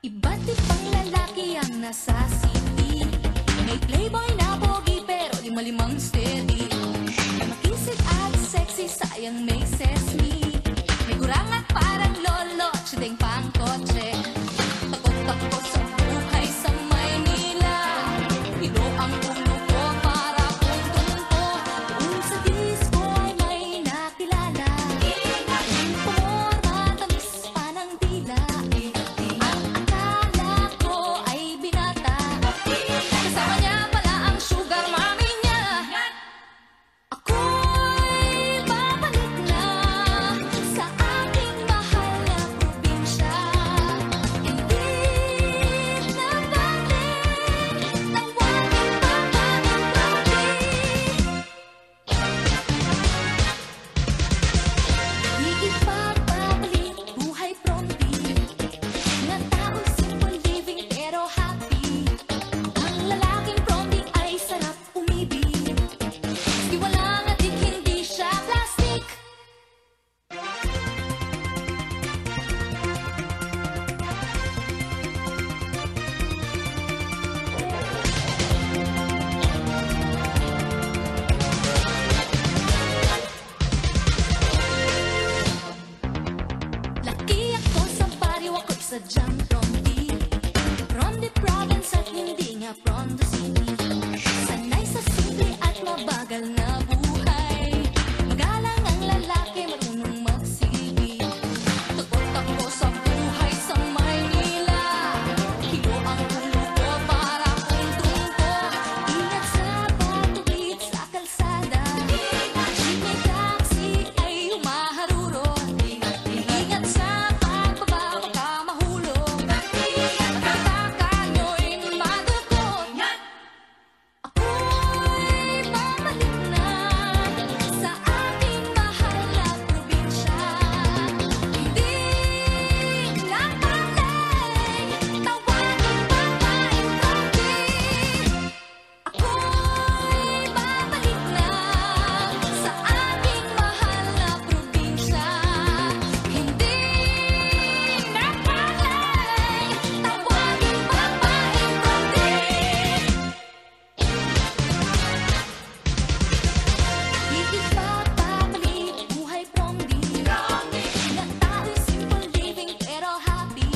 Iba't ibang lalaki ang nasa city. May playboy na pogi pero lima-limang steady. May makisig at sexy, sayang may sesame. May kurang at parang lolo, tsideng pang kotse. Takot-takbo sa buhay sa Maynila. Hilo ang ulo ko para puntong ko. Kung sa disco ay may nakilala. Ang pumora, tamis pa ng dila. Ang akala ko ay binata. Kasama niya pala ang sugar mommy niya. Ako'y babalik na sa aking mahal na probinsya. Hindi na balik ng waking pamamalit. Di ipagpapalit buhay pronti na taong simple living pero happy. Ang lalaking pronti ay sarap umibig. Di wala nga dik, hindi siya plastic. Laki ako sa baryo, ako'y sadyang pronti. From the province at hindi nga from the city. Sanay sa simple at mabagal na buhay. Magalang ang lalaki, marunong magsilbi. Takot-takbo sa buhay sa Maynila. Hilo ang ulo ko para puntong ko. Ingat sa patuwid sa kalsada. May taxi ay humaharurot. Ingat sa pagbaba, baka mahulog. Mataka nyo'y madukot. Ako'y babalik na sa aking mahal na probinsya. Hindi na balik, tawagin babaeng pronti. Ako'y babalik na sa aking mahal na probinsya. Hindi na balik, tawagin babaeng pronti. Di ipagpapalit buhay pronti na tao'y simple living pero happy.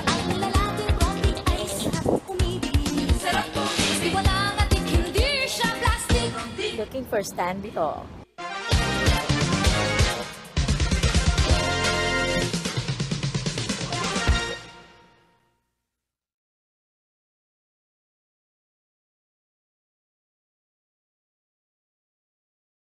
Ang lalaking pronti ay sarap umibig. Di wala nga dik, hindi siya plastic. Looking for stand dito.